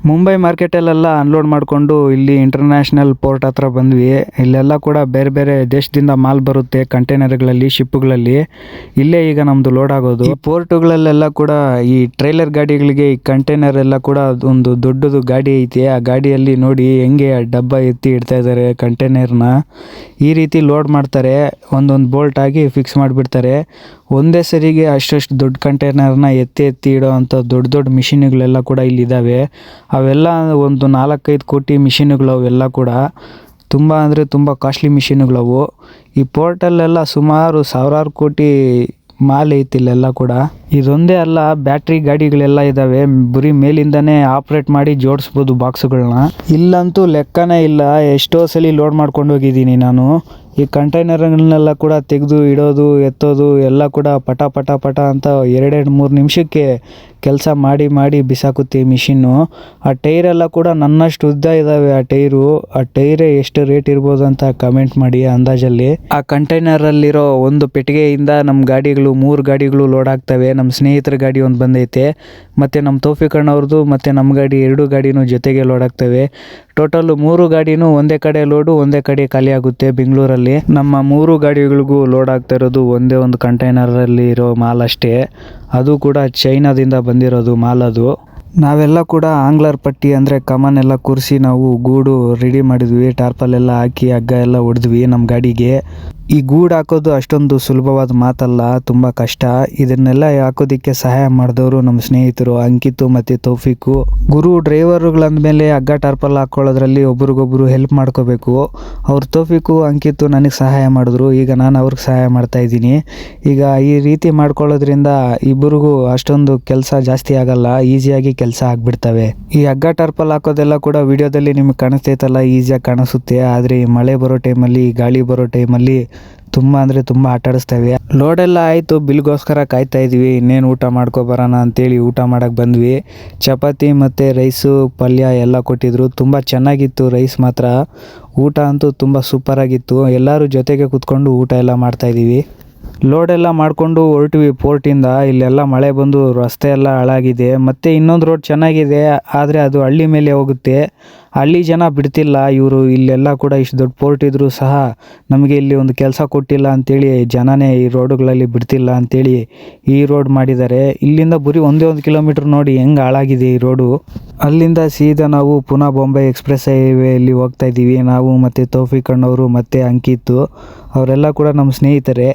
Mumbai ಮಾರ್ಕೆಟಲ್ಲೆಲ್ಲ unload ಮಾಡಿಕೊಂಡು ಇಲ್ಲಿ international port ಹತ್ರ ಬಂದ್ವಿ. ಇಲ್ಲೆಲ್ಲ ಕೂಡ ಬೇರೆ ಬೇರೆ ದೇಶದಿಂದ ಮಾಲ್ ಬರುತ್ತೆ ಕಂಟೈನರ್ಗಳಲ್ಲಿ, ಶಿಪ್ಗಳಲ್ಲಿ. ಇಲ್ಲೇ ಈಗ ನಮ್ಮದು ಲೋಡ್ ಆಗೋದು. ಈ ಪೋರ್ಟುಗಳಲ್ಲೆಲ್ಲ ಕೂಡ ಈ ಟ್ರೈಲರ್ ಗಾಡಿಗಳಿಗೆ ಈ ಕಂಟೈನರ್ ಎಲ್ಲ ಕೂಡ ಒಂದು ದೊಡ್ಡದು ಗಾಡಿ ಐತೆ. ಆ ಗಾಡಿಯಲ್ಲಿ ನೋಡಿ ಹೆಂಗೆ ಡಬ್ಬ ಎತ್ತಿ ಇಡ್ತಾ ಇದ್ದಾರೆ ಕಂಟೈನರ್ನ. ಈ ರೀತಿ ಲೋಡ್ ಮಾಡ್ತಾರೆ, ಒಂದೊಂದು ಬೋಲ್ಟ್ ಆಗಿ ಫಿಕ್ಸ್ ಮಾಡಿಬಿಡ್ತಾರೆ. ಒಂದೇ ಸರಿಗೆ ಅಷ್ಟು ದೊಡ್ಡ ಕಂಟೈನರ್ನ ಎತ್ತಿ ಇಡೋ ಅಂಥ ದೊಡ್ಡ ದೊಡ್ಡ ಮಿಷಿನ್ಗಳೆಲ್ಲ ಕೂಡ ಇಲ್ಲಿದ್ದಾವೆ. ಅವೆಲ್ಲ ಒಂದು 4-5 ಕೋಟಿ ಮಿಷಿನ್ಗಳು. ಅವೆಲ್ಲ ಕೂಡ ತುಂಬ ಅಂದರೆ ತುಂಬ ಕಾಸ್ಟ್ಲಿ ಮಿಷಿನ್ಗಳವು. ಈ ಪೋರ್ಟಲ್ಲೆಲ್ಲ ಸುಮಾರು ಸಾವಿರಾರು ಕೋಟಿ ಮಾಲ್ ಐತಿ ಇಲ್ಲೆಲ್ಲ ಕೂಡ. ಇದೊಂದೇ ಅಲ್ಲ, ಬ್ಯಾಟ್ರಿ ಗಾಡಿಗಳೆಲ್ಲ ಇದ್ದಾವೆ. ಬರೀ ಮೇಲಿಂದನೇ ಆಪ್ರೇಟ್ ಮಾಡಿ ಜೋಡಿಸ್ಬೋದು ಬಾಕ್ಸ್ಗಳನ್ನ. ಇಲ್ಲಂತೂ ಲೆಕ್ಕನೇ ಇಲ್ಲ, ಎಷ್ಟೋ ಸಲ ಲೋಡ್ ಮಾಡ್ಕೊಂಡು ಹೋಗಿದ್ದೀನಿ ನಾನು. ಈ ಕಂಟೈನರ್ಗಳನ್ನೆಲ್ಲ ಕೂಡ ತೆಗೆದು ಇಡೋದು, ಎತ್ತೋದು ಎಲ್ಲ ಕೂಡ ಪಟ ಪಟ ಪಟ ಅಂತ 2-3 ನಿಮಿಷಕ್ಕೆ ಕೆಲಸ ಮಾಡಿ ಬಿಸಾಕುತ್ತೆ ಮಿಷಿನ್ನು. ಆ ಟೈರೆಲ್ಲ ಕೂಡ ನನ್ನಷ್ಟು ಉದ್ದ ಇದ್ದಾವೆ ಆ ಟೈರು. ಆ ಟೈರೇ ಎಷ್ಟು ರೇಟ್ ಇರ್ಬೋದು ಅಂತ ಕಮೆಂಟ್ ಮಾಡಿ ಅಂದಾಜಲ್ಲಿ. ಆ ಕಂಟೈನರಲ್ಲಿರೋ ಒಂದು ಪೆಟ್ಟಿಗೆಯಿಂದ ನಮ್ಮ ಗಾಡಿಗಳು 3 ಗಾಡಿಗಳು ಲೋಡ್ ಆಗ್ತವೆ. ನಮ್ಮ ಸ್ನೇಹಿತರ ಗಾಡಿ ಒಂದು ಬಂದೈತೆ, ಮತ್ತು ನಮ್ಮ ತೌಫಿಕ್ ಅಣ್ಣವ್ರದ್ದು ಮತ್ತು ನಮ್ಮ ಗಾಡಿ 2 ಗಾಡಿನೂ ಜೊತೆಗೆ ಲೋಡ್ ಆಗ್ತವೆ. ಟೋಟಲ್ 3 ಗಾಡಿನೂ ಒಂದೇ ಕಡೆ ಲೋಡು, ಒಂದೇ ಕಡೆ ಖಾಲಿ ಆಗುತ್ತೆ ಬೆಂಗಳೂರಲ್ಲಿ. ನಮ್ಮ 3 ಗಾಡಿಗಳಿಗೂ ಲೋಡ್ ಆಗ್ತಾ ಇರೋದು ಒಂದೇ ಒಂದು ಕಂಟೈನರಲ್ಲಿ ಇರೋ ಮಾಲ್ ಅಷ್ಟೇ. ಅದು ಕೂಡ ಚೈನಾದಿಂದ ಬಂದಿರೋದು ಮಾಲ್ ಅದು. ನಾವೆಲ್ಲ ಕೂಡ ಆಂಗ್ಲರ್ ಪಟ್ಟಿ ಅಂದರೆ ಕಮಾನ್ ಎಲ್ಲ ಕೂರಿಸಿ ನಾವು ಗೂಡು ರೆಡಿ ಮಾಡಿದ್ವಿ. ಟಾರ್ಪಲ್ ಎಲ್ಲ ಹಾಕಿ ಹಗ್ಗ ಎಲ್ಲ ಹೊಡೆದ್ವಿ ನಮ್ಮ ಗಾಡಿಗೆ. ಈ ಗೂಡು ಹಾಕೋದು ಅಷ್ಟೊಂದು ಸುಲಭವಾದ ಮಾತಲ್ಲ, ತುಂಬ ಕಷ್ಟ. ಇದನ್ನೆಲ್ಲ ಹಾಕೋದಕ್ಕೆ ಸಹಾಯ ಮಾಡಿದವರು ನಮ್ಮ ಸ್ನೇಹಿತರು ಅಂಕಿತು ಮತ್ತು ತೌಫಿಕು. ಗುರು ಡ್ರೈವರ್ಗಳಂದಮೇಲೆ ಹಗ್ಗ ಟಾರ್ಪಲ್ ಹಾಕ್ಕೊಳ್ಳೋದ್ರಲ್ಲಿ ಒಬ್ರಿಗೊಬ್ರು ಹೆಲ್ಪ್ ಮಾಡ್ಕೋಬೇಕು. ಅವ್ರು ತೌಫಿಕು ಅಂಕಿತು ನನಗೆ ಸಹಾಯ ಮಾಡಿದ್ರು, ಈಗ ನಾನು ಅವ್ರಿಗೆ ಸಹಾಯ ಮಾಡ್ತಾ ಇದ್ದೀನಿ. ಈಗ ಈ ರೀತಿ ಮಾಡ್ಕೊಳ್ಳೋದ್ರಿಂದ ಇಬ್ಬರಿಗೂ ಅಷ್ಟೊಂದು ಕೆಲಸ ಜಾಸ್ತಿ ಆಗಲ್ಲ, ಈಸಿಯಾಗಿ ಕೆಲಸ ಆಗಿಬಿಡ್ತವೆ. ಈ ಹಗ್ಗ ಟಾರ್ಪಲ್ ಹಾಕೋದೆಲ್ಲ ಕೂಡ ವಿಡಿಯೋದಲ್ಲಿ ನಿಮಗೆ ಕಾಣಿಸ್ತೈತಲ್ಲ, ಈಸಿಯಾಗಿ ಕಾಣಿಸುತ್ತೆ. ಆದರೆ ಈ ಮಳೆ ಬರೋ ಟೈಮಲ್ಲಿ, ಗಾಳಿ ಬರೋ ಟೈಮಲ್ಲಿ ತುಂಬ ಅಂದರೆ ತುಂಬ ಆಟಾಡಿಸ್ತೇವೆ. ಲೋಡೆಲ್ಲ ಆಯಿತು, ಬಿಲ್ಗೋಸ್ಕರ ಕಾಯ್ತಾ ಇದ್ವಿ. ಇನ್ನೇನು ಊಟ ಮಾಡ್ಕೊಬರೋಣ ಅಂತೇಳಿ ಊಟ ಮಾಡೋಕ್ಕೆ ಬಂದ್ವಿ. ಚಪಾತಿ ಮತ್ತು ರೈಸು, ಪಲ್ಯ ಎಲ್ಲ ಕೊಟ್ಟಿದ್ರು. ತುಂಬ ಚೆನ್ನಾಗಿತ್ತು ರೈಸ್ ಮಾತ್ರ. ಊಟ ಅಂತೂ ತುಂಬ ಸೂಪರಾಗಿತ್ತು. ಎಲ್ಲರೂ ಜೊತೆಗೆ ಕೂತ್ಕೊಂಡು ಊಟ ಎಲ್ಲ ಮಾಡ್ತಾಯಿದ್ದೀವಿ. ಲೋಡೆಲ್ಲ ಮಾಡಿಕೊಂಡು ಹೊರಟ್ವಿ ಪೋರ್ಟಿಂದ. ಇಲ್ಲೆಲ್ಲ ಮಳೆ ಬಂದು ರಸ್ತೆ ಎಲ್ಲ ಹಾಳಾಗಿದೆ. ಮತ್ತು ಇನ್ನೊಂದು ರೋಡ್ ಚೆನ್ನಾಗಿದೆ, ಆದರೆ ಅದು ಹಳ್ಳಿ ಮೇಲೆ ಹೋಗುತ್ತೆ. ಹಳ್ಳಿ ಜನ ಬಿಡ್ತಿಲ್ಲ. ಇವರು ಇಲ್ಲೆಲ್ಲ ಕೂಡ ಇಷ್ಟು ದೊಡ್ಡ ಪೋರ್ಟ್ ಇದ್ದರೂ ಸಹ ನಮಗೆ ಇಲ್ಲಿ ಒಂದು ಕೆಲಸ ಕೊಟ್ಟಿಲ್ಲ ಅಂಥೇಳಿ ಜನನೇ ಈ ರೋಡುಗಳಲ್ಲಿ ಬಿಡ್ತಿಲ್ಲ ಅಂಥೇಳಿ ಈ ರೋಡ್ ಮಾಡಿದ್ದಾರೆ. ಇಲ್ಲಿಂದ ಬರೀ 1 ಕಿಲೋಮೀಟ್ರ್ ನೋಡಿ ಹೆಂಗೆ ಹಾಳಾಗಿದೆ ಈ ರೋಡು. ಅಲ್ಲಿಂದ ಸೀದಾ ನಾವು ಪುನಃ ಬಾಂಬೆ ಎಕ್ಸ್ಪ್ರೆಸ್ ಹೈವೇಲಿ ಹೋಗ್ತಾ ಇದ್ದೀವಿ. ನಾವು ಮತ್ತು ತೌಫಿಕ್ ಅಣ್ಣವರು ಮತ್ತು ಅಂಕಿತು ಅವರೆಲ್ಲ ಕೂಡ ನಮ್ಮ ಸ್ನೇಹಿತರೆ.